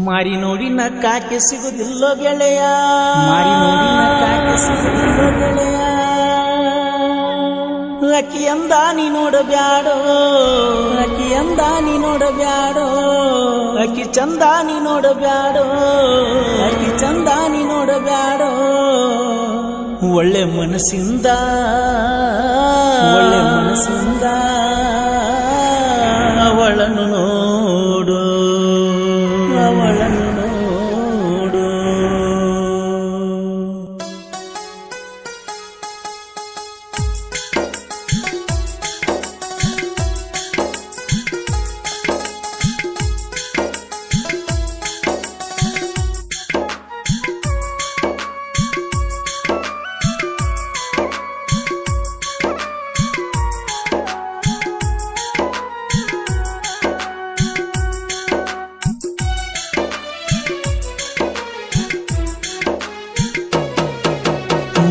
ಮಾರಿ ನೋಡಿ ನಕ್ಕಾಕೆ ಸಿಗುದಿಲ್ಲೋ ಗೆಳೆಯ, ಮಾರಿ ನೋಡಿ ನಕ್ಕಾಕೆ ಸಿಗುದಿಲ್ಲೋ ಗೆಳೆಯ. ಅಕ್ಕಿಯಂದ ನೀ ನೋಡಬ್ಯಾಡೋ, ಅಕ್ಕಿಯಂದ ನೀ ನೋಡಬ್ಯಾಡೋ, ಅಕ್ಕಿ ಚಂದ ನೀ ನೋಡಬ್ಯಾಡೋ, ಅಕ್ಕಿ ಚಂದ ನೀ ನೋಡಬ್ಯಾಡೋ. ಒಳ್ಳೆ ಮನಸ್ಸಿಂದ, ಒಳ್ಳೆ ಮನಸ್ಸಿಂದ ಅವಳನ್ನು ನೋಡು, ಅವಳನ್ನು ನೋಡು.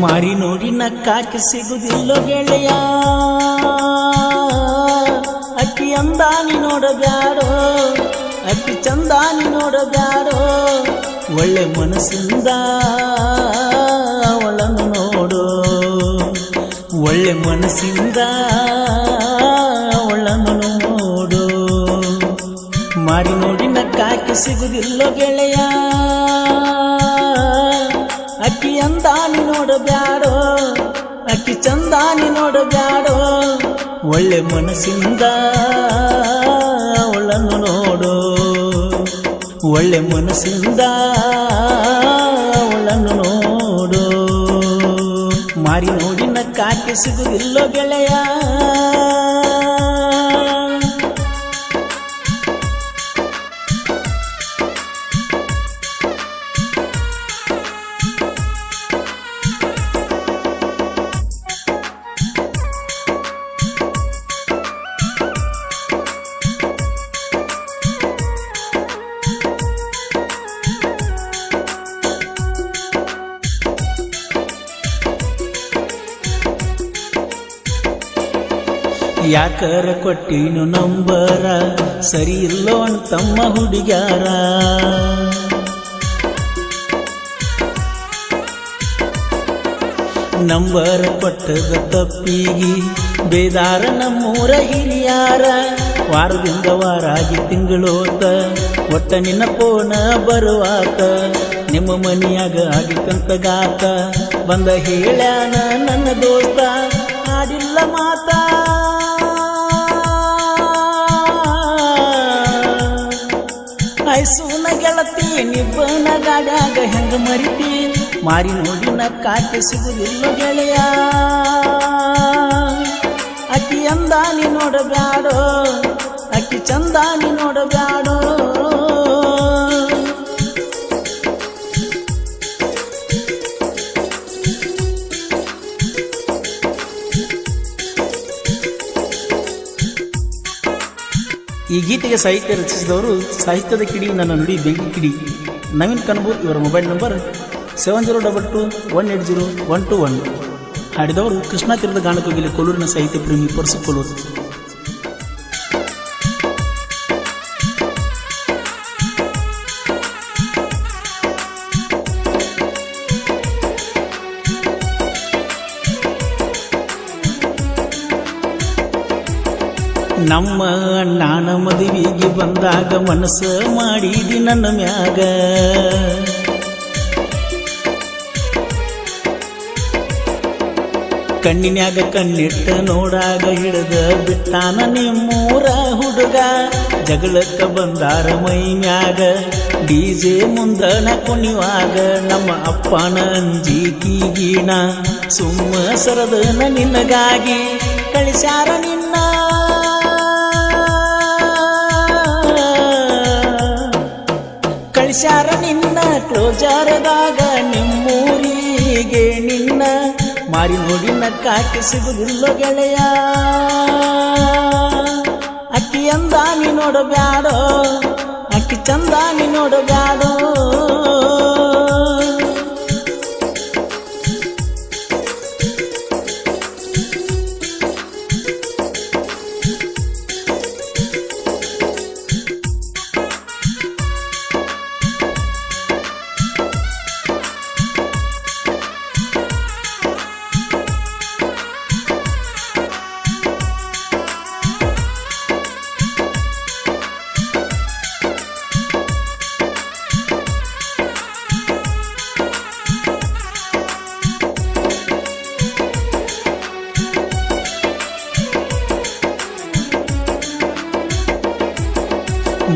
ಮಾರಿ ನೋಡಿ ನಕ್ಕಾಕೆ ಸಿಗುದಿಲ್ಲೋ ಗೆಳೆಯ, ಅಕ್ಕಿ ಅಂದ ನೀ ನೋಡಬ್ಯಾಡೋ, ಅಕ್ಕಿ ಚಂದ ನೀ ನೋಡಬ್ಯಾಡೋ. ಒಳ್ಳೆ ಮನಸ್ಸಿಂದ ಅವಳನ್ನು ನೋಡು, ಒಳ್ಳೆ ಮನಸ್ಸಿಂದ ಅವಳನ್ನು ನೋಡು. ಮಾರಿ ನೋಡಿ ನಕ್ಕಾಕೆ ಸಿಗುದಿಲ್ಲೋ ಗೆಳೆಯ, ಅಕ್ಕಿ ಅಂದ ನೀ ನೋಡಬ್ಯಾಡೋ, ಅಕ್ಕಿ ಚಂದ ನೀ ನೋಡಬ್ಯಾಡೋ. ಒಳ್ಳೆ ಮನಸ್ಸಿಂದ ಅವಳನ್ನು ನೋಡು, ಒಳ್ಳೆ ಮನಸ್ಸಿಂದ ಅವಳನ್ನು ನೋಡು. ಮಾರಿ ನೋಡಿ ನಕ್ಕಾಕೆ ಸಿಗುದಿಲ್ಲೋ ಗೆಳೆಯ. ಯಾಕರ ಕೊಟ್ಟಿನು ನಂಬರ, ಸರಿ ಇಲ್ಲೋ ತಮ್ಮ ಹುಡುಗ್ಯಾರ. ನಂಬರ ಕೊಟ್ಟದ ತಪ್ಪಿಗಿ ಬೇದಾರ ನಮ್ಮೂರ ಹಿರಿಯಾರ. ವಾರದಿಂದ ವಾರಾಗಿ ತಿಂಗಳೋತ ಒಟ್ಟ ನಿನ್ನ ಪೋನ ಬರುವಾತ. ನಿಮ್ಮ ಮನಿಯಾಗ ಆಗಿತ್ತಂತ ಗಾತ ಬಂದ ಹೇಳ್ಯಾನ ನನ್ನ ದೋಸ್ತ, ಆಡಿಲ್ಲ ಮಾತ. ಐಸೂನ ಗೆಳತಿ ನಿಬ್ಬನ ಗಾಡ್ಯಾಗ ಹೆಂಗ ಮರಿತಿ. ಮಾರಿ ನೋಡಿ ನಕ್ಕಾಕೆ ಸಿಗುದಿಲ್ಲೋ ಗೆಳೆಯ, ಅಕ್ಕಿ ಅಂದ ನೀ ನೋಡಬ್ಯಾಡೋ, ಅಕ್ಕಿ ಚಂದ ನೀ ನೋಡಬ್ಯಾಡೋ. ಈ ಗೀತೆಗೆ ಸಾಹಿತ್ಯ ರಚಿಸಿದವರು ಸಾಹಿತ್ಯದ ಕಿಡಿ ನನ್ನ ನುಡಿ ಬೆಂಕಿ ಕಿಡಿ ನವೀನ್ ಕನಬೂರ್. ಇವರ ಮೊಬೈಲ್ ನಂಬರ್ 7022180121. ಹಾಡಿದವರು ಕೃಷ್ಣಾ ತೀರದ ಗಾನಕೋಗಿಲೆ ಕೊಲ್ಲೂರಿನ ಸಾಹಿತ್ಯ ಪ್ರೇಮಿ ಪರಸು ಕೊಲ್ಲೂರು. ನಮ್ಮ ಅಣ್ಣನ ಮದುವೆಗೆ ಬಂದಾಗ ಮನಸ್ಸ ಮಾಡಿದಿ ನನ್ನ ಮ್ಯಾಗ. ಕಣ್ಣಿನ್ಯಾಗ ಕಣ್ಣಿಟ್ಟ ನೋಡಾಗ ಹಿಡಿದ ಬಿಟ್ಟಾನ ನಿಮ್ಮೂರ ಹುಡುಗ. ಜಗಳಕ್ಕ ಬಂದಾರ ಮೈ ಮ್ಯಾಗ ಡಿಜೆ ಮುಂದನ ಕುಣಿವಾಗ. ನಮ್ಮ ಅಪ್ಪನ ಅಂಜಿಕೀಗಿನ ಸುಮ್ಮ ಸರದನ ನಿನ್ನಗಾಗಿ ಕಳಿಸ್ಯಾರ ನಿನ್ನ. ಕಳಿಸ್ಯಾರ ನಿನ್ನ ಕ್ಲೋಜಾರದಾಗ ನಿಮ್ಮೂರಿಗೆ ನಿನ್ನ. ಮಾರಿ ನೋಡಿ ನಕ್ಕಾಕೆ ಸಿಗುದಿಲ್ಲೋ ಗೆಳೆಯ, ಅಕ್ಕಿ ಅಂದ ನೀ ನೋಡಬ್ಯಾಡೋ, ಅಕ್ಕಿ ಚಂದ ನೀ ನೋಡಬ್ಯಾಡೋ.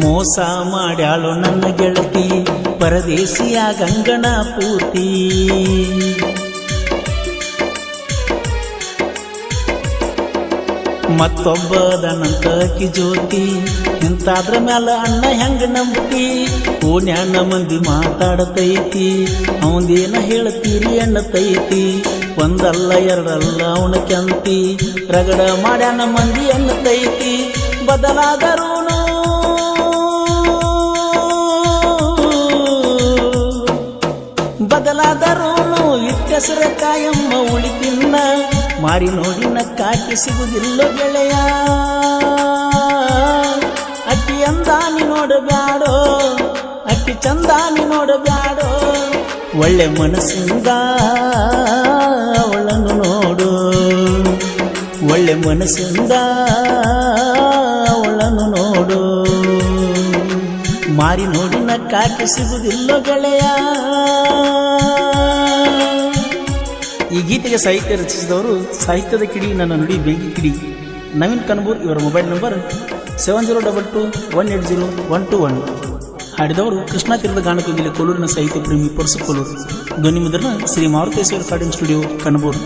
ಮೋಸ ಮಾಡ್ಯಾಳು ನನ್ನ ಗೆಳತಿ ಪರದೇಶಿಯ ಗಂಗನ ಪೂರ್ತಿ. ಮತ್ತೊಬ್ಬದನಂತ ಅಕ್ಕಿ ಜ್ಯೋತಿ ಇಂತಾದ್ರ ಮ್ಯಾಲ ಅಣ್ಣ ಹೆಂಗ ನಂಬ್ತಿ. ಓಣ್ಯಾನ ಮಂದಿ ಮಾತಾಡತೈತಿ ಅವಂದೇನ ಹೇಳ್ತೀರಿ ಅನ್ನತೈತಿ. ಒಂದಲ್ಲ ಎರಡಲ್ಲ ಅವನ ಕೆಂತಿ ರಗಡ ಮಾಡ್ಯಾನ ಮಂದಿ ಅನ್ನತೈತಿ. ಬದಲಾದರೂನು ಇಟ್ಟಸರ ಕಾಯಮ್ಮ ಉಳಿತಿನ್ನ. ಮಾರಿ ನೋಡಿ ನಕ್ಕಾಕಿ ಸಿಗುದಿಲ್ಲೋ ಗೆಳೆಯ. ಅಕ್ಕಿ ಅಂದಾನಿ ನೋಡಬ್ಯಾಡೋ, ಅಕ್ಕಿ ಚಂದಾನಿ ನೋಡಬ್ಯಾಡೋ. ಒಳ್ಳೆ ಮನಸ್ಸಿಂದ ಅವಳನ್ನು ನೋಡು, ಒಳ್ಳೆ ಮನಸ್ಸಿಂದ ಅವಳನ್ನು ನೋಡು. ಮಾರಿ ನೋಡಿ ನಕ್ಕಾಕಿ ಸಿಗುದಿಲ್ಲೋ ಗೆಳೆಯ. ಈ ಗೀತೆಗೆ ಸಾಹಿತ್ಯ ರಚಿಸಿದವರು ಸಾಹಿತ್ಯದ ಕಿಡಿ ನನ್ನ ನುಡಿ ಬೆಂಕಿ ಕಿಡಿ ನವೀನ್ ಕನಬೂರ್. ಇವರ ಮೊಬೈಲ್ ನಂಬರ್ 7022180121. ಹಾಡಿದವರು ಕೃಷ್ಣಾ ತೀರದ ಗಾನಕೋಗಿಲೆ ಕೋಲೂರಿನ ಸಾಹಿತ್ಯ ಪ್ರೇಮಿ ಪರಸು ಕೋಲೂರು. ಧ್ವನಿ ಮುದ್ರಣ ಶ್ರೀ ಮಾರುತೇಶ್ವರ ರೆಕಾರ್ಡಿಂಗ್ ಸ್ಟುಡಿಯೋ ಕನಬೂರು.